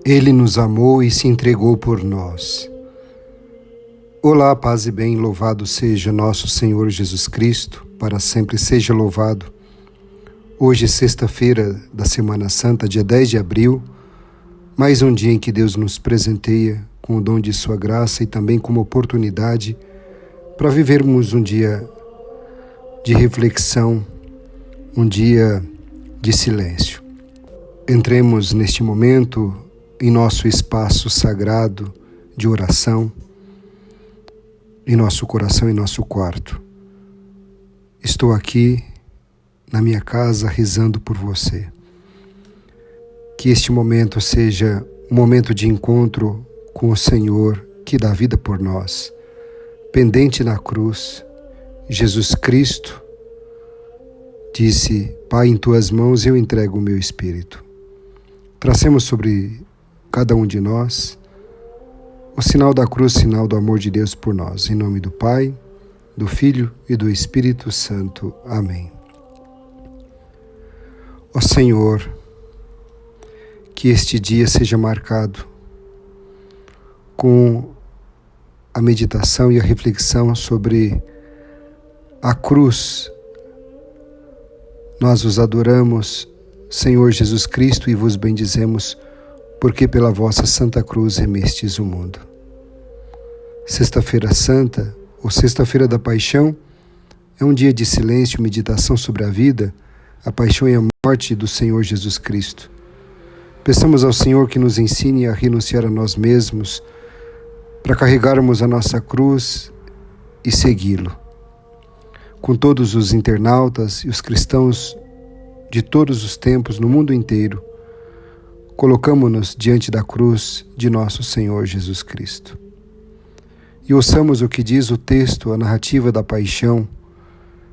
Ele nos amou e se entregou por nós. Olá, paz e bem, louvado seja nosso Senhor Jesus Cristo, para sempre seja louvado. Hoje, sexta-feira da Semana Santa, dia 10 de abril, mais um dia em que Deus nos presenteia com o dom de sua graça e também como oportunidade para vivermos um dia de reflexão, um dia de silêncio. Entremos neste momento em nosso espaço sagrado de oração, em nosso coração, em nosso quarto. Estou aqui na minha casa rezando por você. Que este momento seja um momento de encontro com o Senhor que dá vida por nós. Pendente na cruz, Jesus Cristo disse: Pai, em tuas mãos eu entrego o meu espírito. Tracemos sobre cada um de nós o sinal da cruz, sinal do amor de Deus por nós. Em nome do Pai, do Filho e do Espírito Santo. Amém. Ó Senhor, que este dia seja marcado com a meditação e a reflexão sobre a cruz. Nós vos adoramos, Senhor Jesus Cristo, e vos bendizemos, porque pela vossa Santa Cruz remestes o mundo. Sexta-feira Santa, ou Sexta-feira da Paixão, é um dia de silêncio, meditação sobre a vida, a paixão e a morte do Senhor Jesus Cristo. Peçamos ao Senhor que nos ensine a renunciar a nós mesmos, para carregarmos a nossa cruz e segui-lo. Com todos os internautas e os cristãos de todos os tempos no mundo inteiro, colocamo-nos diante da cruz de nosso Senhor Jesus Cristo. E ouçamos o que diz o texto, a narrativa da paixão,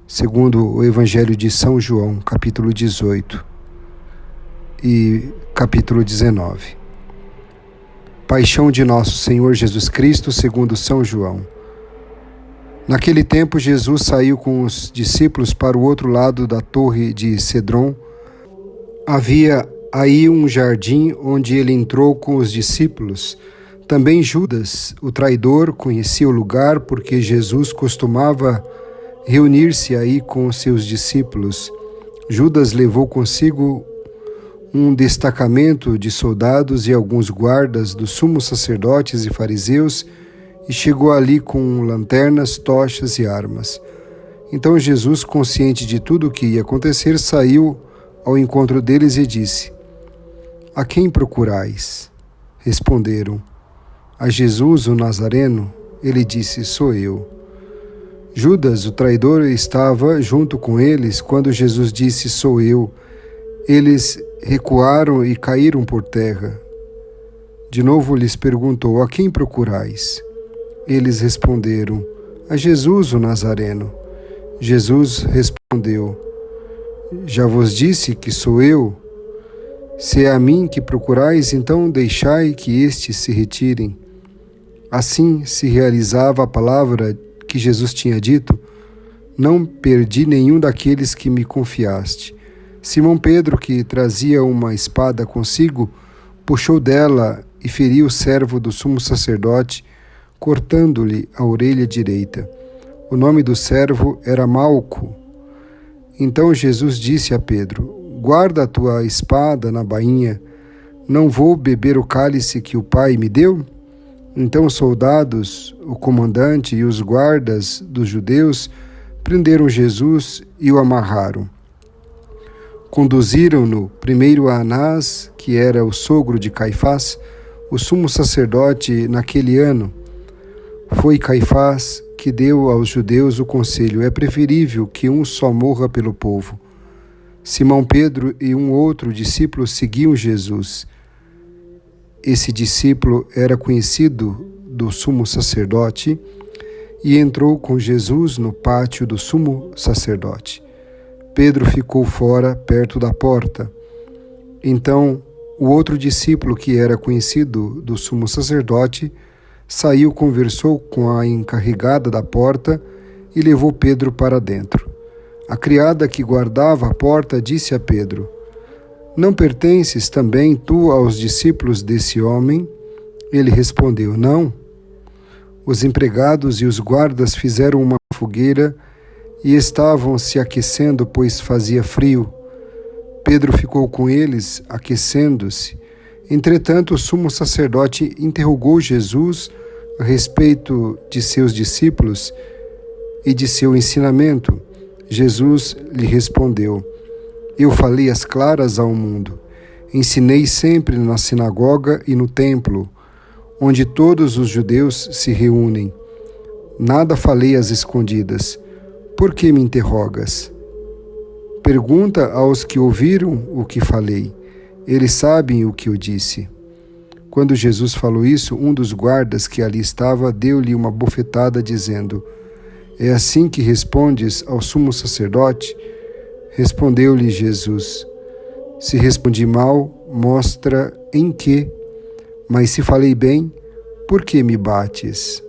segundo o Evangelho de São João, capítulo 18 e capítulo 19. Paixão de nosso Senhor Jesus Cristo, segundo São João. Naquele tempo, Jesus saiu com os discípulos para o outro lado da torre de Cedron. Havia aí um jardim onde ele entrou com os discípulos. Também Judas, o traidor, conhecia o lugar porque Jesus costumava reunir-se aí com os seus discípulos. Judas levou consigo um destacamento de soldados e alguns guardas dos sumos sacerdotes e fariseus e chegou ali com lanternas, tochas e armas. Então Jesus, consciente de tudo o que ia acontecer, saiu ao encontro deles e disse: A quem procurais? Responderam: A Jesus, o Nazareno. Ele disse: Sou eu. Judas, o traidor, estava junto com eles quando Jesus disse: Sou eu. Eles recuaram e caíram por terra. De novo lhes perguntou: A quem procurais? Eles responderam: A Jesus, o Nazareno. Jesus respondeu: Já vos disse que sou eu. Se é a mim que procurais, então deixai que estes se retirem. Assim se realizava a palavra que Jesus tinha dito: Não perdi nenhum daqueles que me confiaste. Simão Pedro, que trazia uma espada consigo, puxou dela e feriu o servo do sumo sacerdote, cortando-lhe a orelha direita. O nome do servo era Malco. Então Jesus disse a Pedro: Guarda a tua espada na bainha. Não vou beber o cálice que o Pai me deu? Então os soldados, o comandante e os guardas dos judeus prenderam Jesus e o amarraram. Conduziram-no primeiro a Anás, que era o sogro de Caifás, o sumo sacerdote naquele ano. Foi Caifás que deu aos judeus o conselho: é preferível que um só morra pelo povo. Simão Pedro e um outro discípulo seguiam Jesus. Esse discípulo era conhecido do sumo sacerdote e entrou com Jesus no pátio do sumo sacerdote. Pedro ficou fora, perto da porta. Então, o outro discípulo, que era conhecido do sumo sacerdote, saiu, conversou com a encarregada da porta e levou Pedro para dentro. A criada que guardava a porta disse a Pedro: Não pertences também tu aos discípulos desse homem? Ele respondeu: Não. Os empregados e os guardas fizeram uma fogueira e estavam se aquecendo, pois fazia frio. Pedro ficou com eles, aquecendo-se. Entretanto, o sumo sacerdote interrogou Jesus a respeito de seus discípulos e de seu ensinamento. Jesus lhe respondeu: Eu falei às claras ao mundo. Ensinei sempre na sinagoga e no templo, onde todos os judeus se reúnem. Nada falei às escondidas. Por que me interrogas? Pergunta aos que ouviram o que falei. Eles sabem o que eu disse. Quando Jesus falou isso, um dos guardas que ali estava deu-lhe uma bofetada, dizendo: É assim que respondes ao sumo sacerdote? Respondeu-lhe Jesus: Se respondi mal, mostra em que. Mas se falei bem, por que me bates?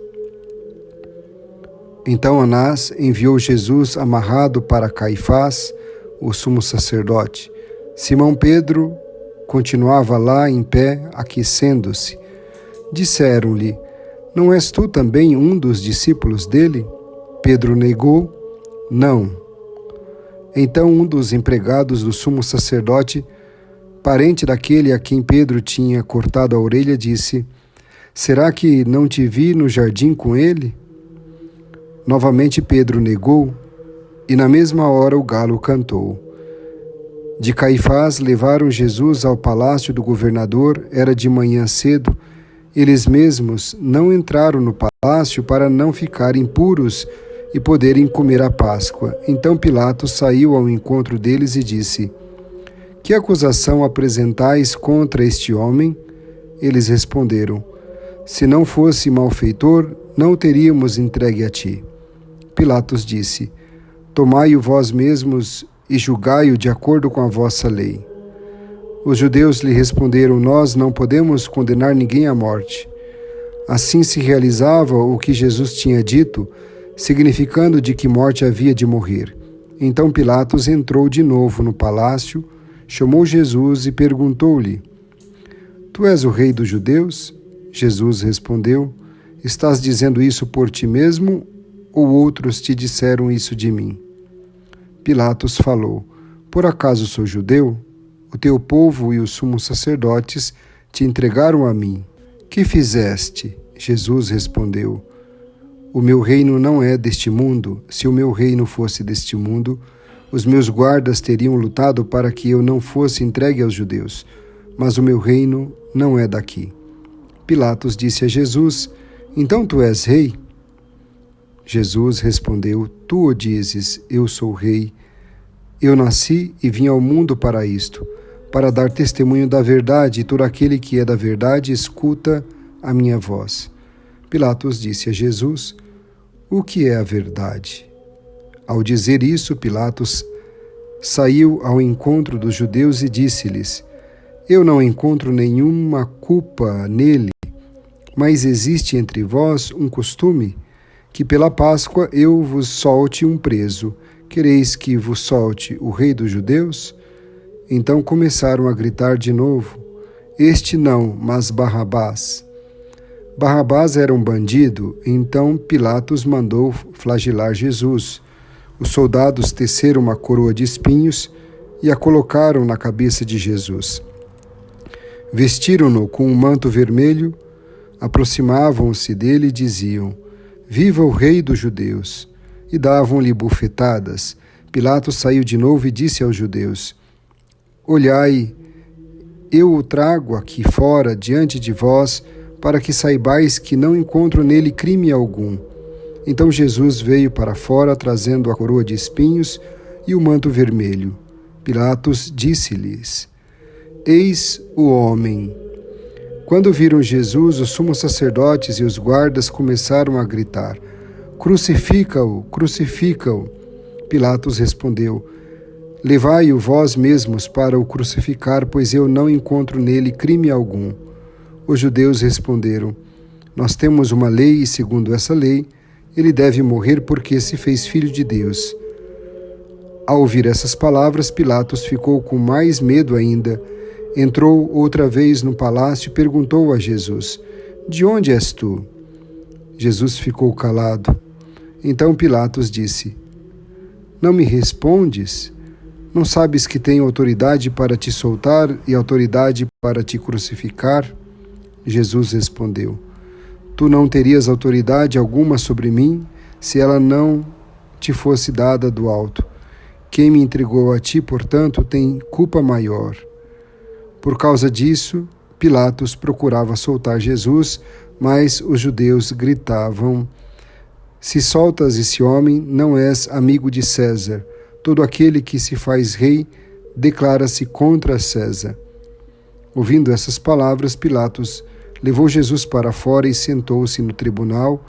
Então Anás enviou Jesus amarrado para Caifás, o sumo sacerdote. Simão Pedro continuava lá em pé, aquecendo-se. Disseram-lhe: Não és tu também um dos discípulos dele? Pedro negou: Não. Então um dos empregados do sumo sacerdote, parente daquele a quem Pedro tinha cortado a orelha, disse: Será que não te vi no jardim com ele? Novamente Pedro negou, e na mesma hora o galo cantou. De Caifás levaram Jesus ao palácio do governador. Era de manhã cedo. Eles mesmos não entraram no palácio para não ficarem impuros e poderem comer a Páscoa. Então Pilatos saiu ao encontro deles e disse: Que acusação apresentais contra este homem? Eles responderam: Se não fosse malfeitor, não o teríamos entregue a ti. Pilatos disse: Tomai-o vós mesmos e julgai-o de acordo com a vossa lei. Os judeus lhe responderam: Nós não podemos condenar ninguém à morte. Assim se realizava o que Jesus tinha dito, significando de que morte havia de morrer. Então Pilatos entrou de novo no palácio, chamou Jesus e perguntou-lhe: Tu és o rei dos judeus? Jesus respondeu: Estás dizendo isso por ti mesmo, ou outros te disseram isso de mim? Pilatos falou: Por acaso sou judeu? O teu povo e os sumos sacerdotes te entregaram a mim. Que fizeste? Jesus respondeu: O meu reino não é deste mundo. Se o meu reino fosse deste mundo, os meus guardas teriam lutado para que eu não fosse entregue aos judeus. Mas o meu reino não é daqui. Pilatos disse a Jesus: Então tu és rei? Jesus respondeu: Tu o dizes, eu sou rei. Eu nasci e vim ao mundo para isto, para dar testemunho da verdade, e todo aquele que é da verdade escuta a minha voz. Pilatos disse a Jesus: O que é a verdade? Ao dizer isso, Pilatos saiu ao encontro dos judeus e disse-lhes: Eu não encontro nenhuma culpa nele, mas existe entre vós um costume, que pela Páscoa eu vos solte um preso. Quereis que vos solte o rei dos judeus? Então começaram a gritar de novo: Este não, mas Barrabás. Barrabás era um bandido. Então Pilatos mandou flagelar Jesus. Os soldados teceram uma coroa de espinhos e a colocaram na cabeça de Jesus. Vestiram-no com um manto vermelho, aproximavam-se dele e diziam: Viva o rei dos judeus! E davam-lhe bufetadas. Pilatos saiu de novo e disse aos judeus: Olhai, eu o trago aqui fora diante de vós, para que saibais que não encontro nele crime algum. Então Jesus veio para fora, trazendo a coroa de espinhos e o manto vermelho. Pilatos disse-lhes: Eis o homem. Quando viram Jesus, os sumos sacerdotes e os guardas começaram a gritar: Crucifica-o, crucifica-o. Pilatos respondeu: Levai-o vós mesmos para o crucificar, pois eu não encontro nele crime algum. Os judeus responderam: Nós temos uma lei e, segundo essa lei, ele deve morrer porque se fez filho de Deus. Ao ouvir essas palavras, Pilatos ficou com mais medo ainda. Entrou outra vez no palácio e perguntou a Jesus: De onde és tu? Jesus ficou calado. Então Pilatos disse: Não me respondes? Não sabes que tenho autoridade para te soltar e autoridade para te crucificar? Jesus respondeu: Tu não terias autoridade alguma sobre mim se ela não te fosse dada do alto. Quem me entregou a ti, portanto, tem culpa maior. Por causa disso, Pilatos procurava soltar Jesus, mas os judeus gritavam: Se soltas esse homem, não és amigo de César. Todo aquele que se faz rei declara-se contra César. Ouvindo essas palavras, Pilatos levou Jesus para fora e sentou-se no tribunal,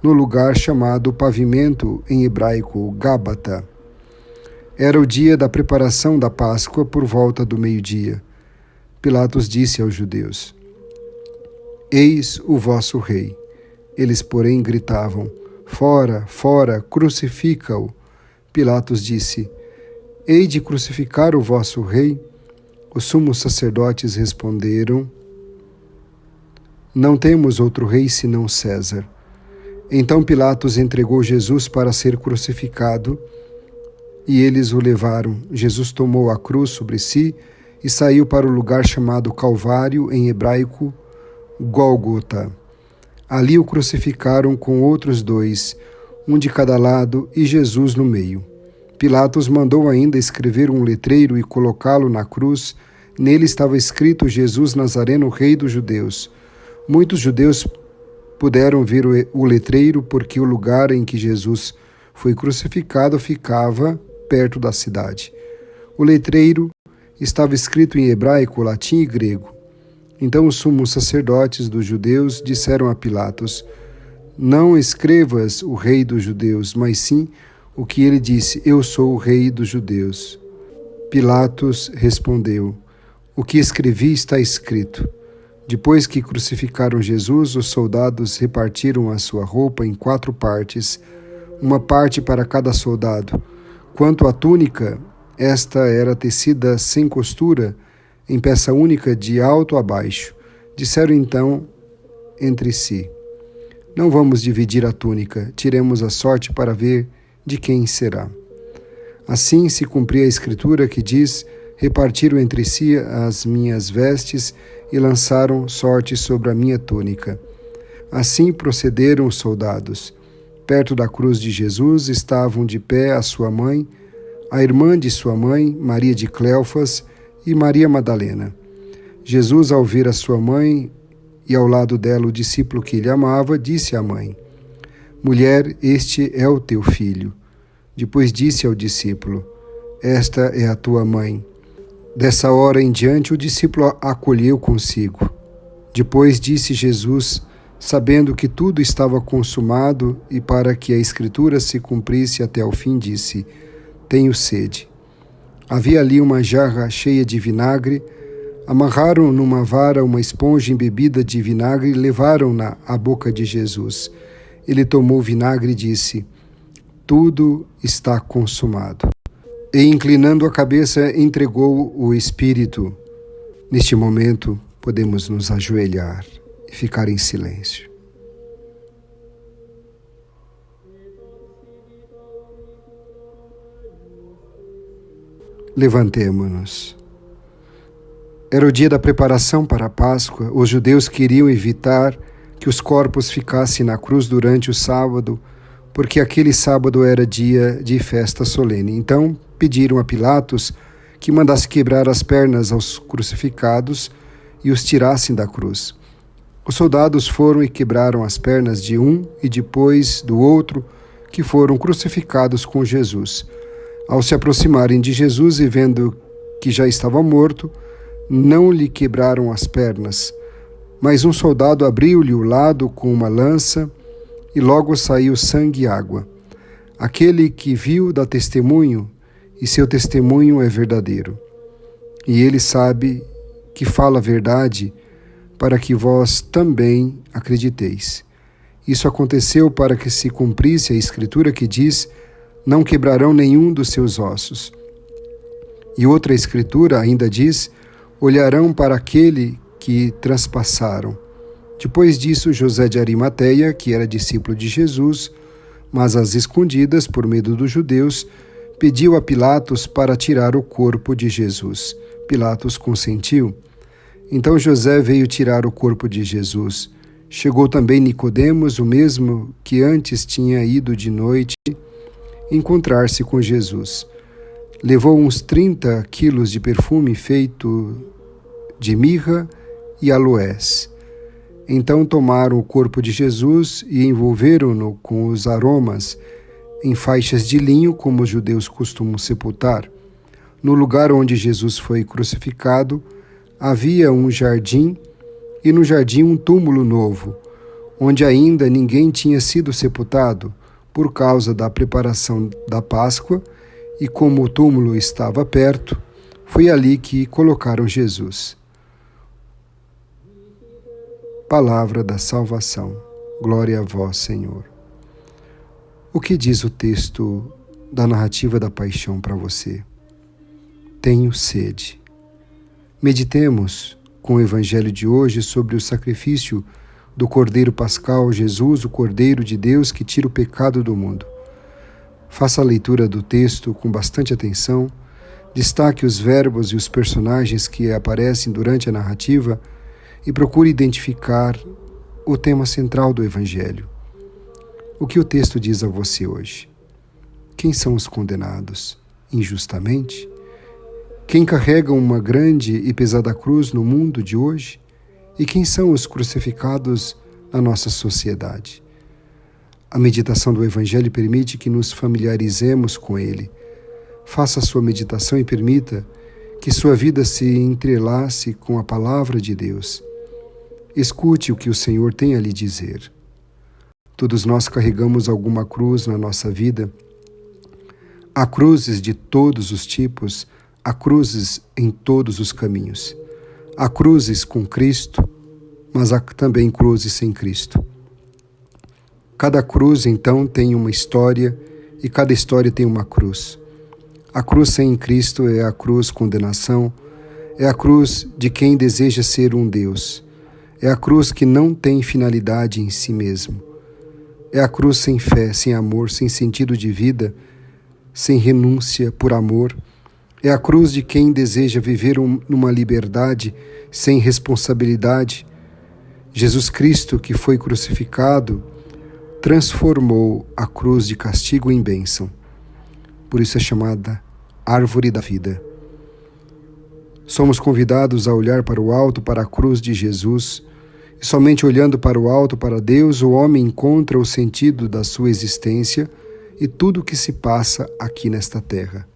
no lugar chamado Pavimento, em hebraico, Gábata. Era o dia da preparação da Páscoa, por volta do meio-dia. Pilatos disse aos judeus: Eis o vosso rei. Eles, porém, gritavam: Fora, fora, crucifica-o. Pilatos disse: Hei de crucificar o vosso rei? Os sumos sacerdotes responderam: Não temos outro rei senão César. Então Pilatos entregou Jesus para ser crucificado, e eles o levaram. Jesus tomou a cruz sobre si e saiu para o lugar chamado Calvário, em hebraico, Gólgota. Ali o crucificaram com outros dois, um de cada lado e Jesus no meio. Pilatos mandou ainda escrever um letreiro e colocá-lo na cruz. Nele estava escrito: Jesus Nazareno, Rei dos Judeus. Muitos judeus puderam ver o letreiro porque o lugar em que Jesus foi crucificado ficava perto da cidade. O letreiro estava escrito em hebraico, latim e grego. Então os sumos sacerdotes dos judeus disseram a Pilatos: Não escrevas o rei dos judeus, mas sim o que ele disse: Eu sou o rei dos judeus. Pilatos respondeu: O que escrevi está escrito. Depois que crucificaram Jesus, os soldados repartiram a sua roupa em 4 partes, uma parte para cada soldado. Quanto à túnica, esta era tecida sem costura, em peça única de alto a baixo. Disseram então entre si: Não vamos dividir a túnica, tiremos a sorte para ver de quem será. Assim se cumpria a escritura que diz: Repartiram entre si as minhas vestes e lançaram sorte sobre a minha túnica. Assim procederam os soldados. Perto da cruz de Jesus estavam de pé a sua mãe, a irmã de sua mãe, Maria de Cleofas, e Maria Madalena. Jesus, ao ver a sua mãe e ao lado dela o discípulo que ele amava, disse à mãe: Mulher, este é o teu filho. Depois disse ao discípulo: Esta é a tua mãe. Dessa hora em diante o discípulo a acolheu consigo. Depois disse Jesus, sabendo que tudo estava consumado e para que a Escritura se cumprisse até o fim, disse: Tenho sede. Havia ali uma jarra cheia de vinagre. Amarraram numa vara uma esponja embebida de vinagre e levaram-na à boca de Jesus. Ele tomou o vinagre e disse: Tudo está consumado. E, inclinando a cabeça, entregou o Espírito. Neste momento, podemos nos ajoelhar e ficar em silêncio. Levantemo-nos. Era o dia da preparação para a Páscoa. Os judeus queriam evitar que os corpos ficassem na cruz durante o sábado, porque aquele sábado era dia de festa solene. Então, pediram a Pilatos que mandasse quebrar as pernas aos crucificados e os tirassem da cruz. Os soldados foram e quebraram as pernas de um e depois do outro, que foram crucificados com Jesus. Ao se aproximarem de Jesus e vendo que já estava morto, não lhe quebraram as pernas, mas um soldado abriu-lhe o lado com uma lança e logo saiu sangue e água. Aquele que viu dá testemunho, e seu testemunho é verdadeiro. E ele sabe que fala a verdade, para que vós também acrediteis. Isso aconteceu para que se cumprisse a Escritura que diz: não quebrarão nenhum dos seus ossos. E outra escritura ainda diz: olharão para aquele que transpassaram. Depois disso, José de Arimateia, que era discípulo de Jesus, mas às escondidas, por medo dos judeus, pediu a Pilatos para tirar o corpo de Jesus. Pilatos consentiu. Então José veio tirar o corpo de Jesus. Chegou também Nicodemos, o mesmo que antes tinha ido de noite encontrar-se com Jesus. Levou uns 30 quilos de perfume feito de mirra e aloés. Então tomaram o corpo de Jesus e envolveram-no com os aromas em faixas de linho, como os judeus costumam sepultar. No lugar onde Jesus foi crucificado, havia um jardim, e no jardim um túmulo novo, onde ainda ninguém tinha sido sepultado, por causa da preparação da Páscoa, e como o túmulo estava perto, foi ali que colocaram Jesus. Palavra da salvação. Glória a vós, Senhor. O que diz o texto da narrativa da paixão para você? Tenho sede. Meditemos com o Evangelho de hoje sobre o sacrifício do Cordeiro Pascal, Jesus, o Cordeiro de Deus que tira o pecado do mundo. Faça a leitura do texto com bastante atenção, destaque os verbos e os personagens que aparecem durante a narrativa e procure identificar o tema central do Evangelho. O que o texto diz a você hoje? Quem são os condenados injustamente? Quem carrega uma grande e pesada cruz no mundo de hoje? E quem são os crucificados na nossa sociedade? A meditação do Evangelho permite que nos familiarizemos com ele. Faça a sua meditação e permita que sua vida se entrelace com a palavra de Deus. Escute o que o Senhor tem a lhe dizer. Todos nós carregamos alguma cruz na nossa vida. Há cruzes de todos os tipos, há cruzes em todos os caminhos. Há cruzes com Cristo, mas há também cruzes sem Cristo. Cada cruz, então, tem uma história e cada história tem uma cruz. A cruz sem Cristo é a cruz condenação, é a cruz de quem deseja ser um Deus. É a cruz que não tem finalidade em si mesmo. É a cruz sem fé, sem amor, sem sentido de vida, sem renúncia por amor. É a cruz de quem deseja viver numa liberdade sem responsabilidade. Jesus Cristo, que foi crucificado, transformou a cruz de castigo em bênção. Por isso é chamada Árvore da Vida. Somos convidados a olhar para o alto, para a cruz de Jesus, e somente olhando para o alto, para Deus, o homem encontra o sentido da sua existência e tudo o que se passa aqui nesta terra.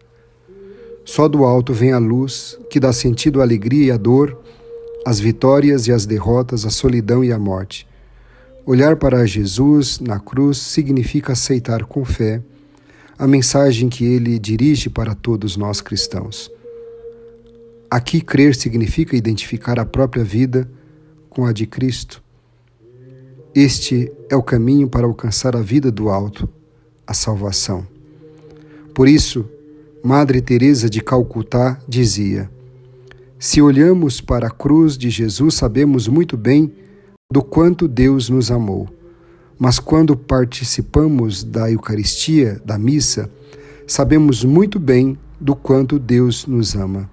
Só do alto vem a luz que dá sentido à alegria e à dor, às vitórias e às derrotas, à solidão e à morte. Olhar para Jesus na cruz significa aceitar com fé a mensagem que ele dirige para todos nós cristãos. Aqui, crer significa identificar a própria vida com a de Cristo. Este é o caminho para alcançar a vida do alto, a salvação. Por isso, Madre Teresa de Calcutá dizia: se olhamos para a cruz de Jesus, sabemos muito bem do quanto Deus nos amou. Mas quando participamos da Eucaristia, da missa, sabemos muito bem do quanto Deus nos ama.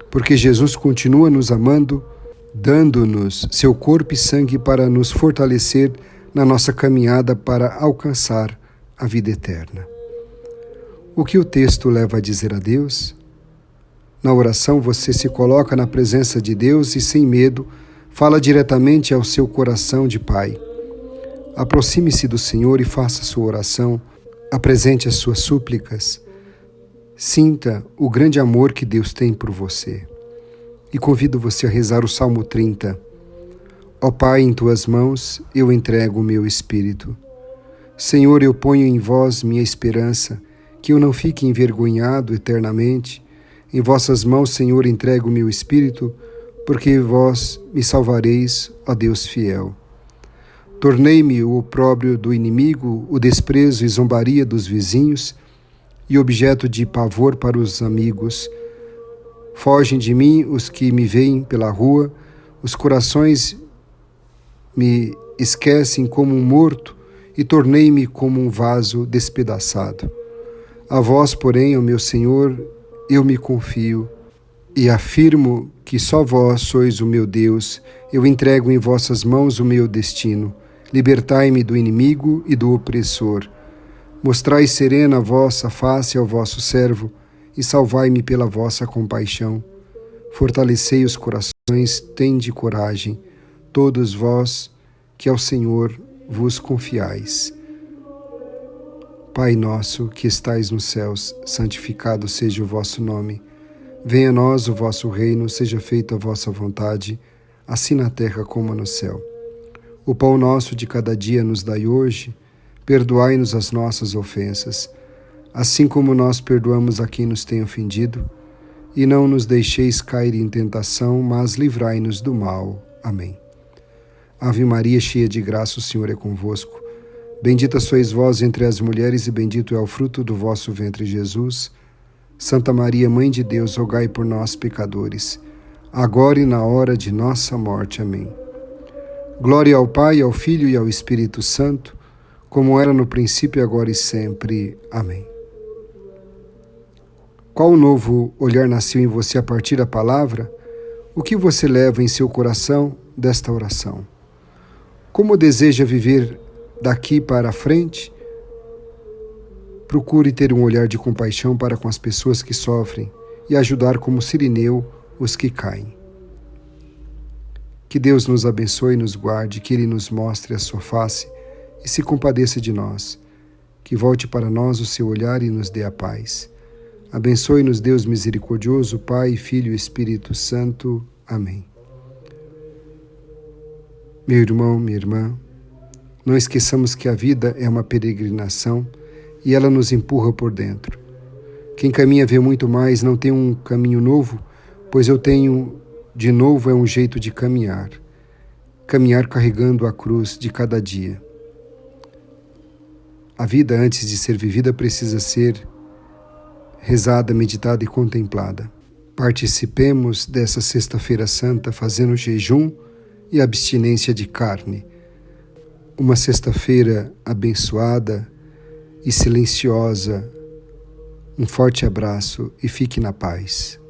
Porque Jesus continua nos amando, dando-nos seu corpo e sangue para nos fortalecer na nossa caminhada para alcançar a vida eterna. O que o texto leva a dizer a Deus? Na oração você se coloca na presença de Deus e, sem medo, fala diretamente ao seu coração de Pai. Aproxime-se do Senhor e faça sua oração, apresente as suas súplicas. Sinta o grande amor que Deus tem por você. E convido você a rezar o Salmo 30. Ó Pai, em tuas mãos eu entrego o meu espírito. Senhor, eu ponho em vós minha esperança, que eu não fique envergonhado eternamente. Em vossas mãos, Senhor, entrego o meu espírito, porque vós me salvareis, ó Deus fiel. Tornei-me o opróbrio do inimigo, o desprezo e zombaria dos vizinhos, e objeto de pavor para os amigos. Fogem de mim os que me veem pela rua, os corações me esquecem como um morto e tornei-me como um vaso despedaçado. A vós, porém, ó meu Senhor, eu me confio e afirmo que só vós sois o meu Deus. Eu entrego em vossas mãos o meu destino. Libertai-me do inimigo e do opressor. Mostrai serena a vossa face ao vosso servo e salvai-me pela vossa compaixão. Fortalecei os corações, tende coragem, todos vós que ao Senhor vos confiais. Pai nosso que estais nos céus, santificado seja o vosso nome. Venha a nós o vosso reino, seja feita a vossa vontade, assim na terra como no céu. O pão nosso de cada dia nos dai hoje, perdoai-nos as nossas ofensas, assim como nós perdoamos a quem nos tem ofendido, e não nos deixeis cair em tentação, mas livrai-nos do mal. Amém. Ave Maria, cheia de graça, o Senhor é convosco. Bendita sois vós entre as mulheres e bendito é o fruto do vosso ventre, Jesus. Santa Maria, Mãe de Deus, rogai por nós, pecadores, agora e na hora de nossa morte. Amém. Glória ao Pai, ao Filho e ao Espírito Santo, como era no princípio, agora e sempre. Amém. Qual novo olhar nasceu em você a partir da palavra? O que você leva em seu coração desta oração? Como deseja viver daqui para frente? Procure ter um olhar de compaixão para com as pessoas que sofrem e ajudar como Cirineu os que caem. Que Deus nos abençoe e nos guarde, que Ele nos mostre a sua face e se compadeça de nós. Que volte para nós o seu olhar e nos dê a paz. Abençoe-nos, Deus misericordioso, Pai, Filho e Espírito Santo. Amém. Meu irmão, minha irmã, não esqueçamos que a vida é uma peregrinação e ela nos empurra por dentro. Quem caminha vê muito mais, não tem um caminho novo, pois eu tenho, de novo, é um jeito de caminhar. Caminhar carregando a cruz de cada dia. A vida, antes de ser vivida, precisa ser rezada, meditada e contemplada. Participemos dessa Sexta-feira Santa fazendo jejum e abstinência de carne. Uma sexta-feira abençoada e silenciosa. Um forte abraço e fique na paz.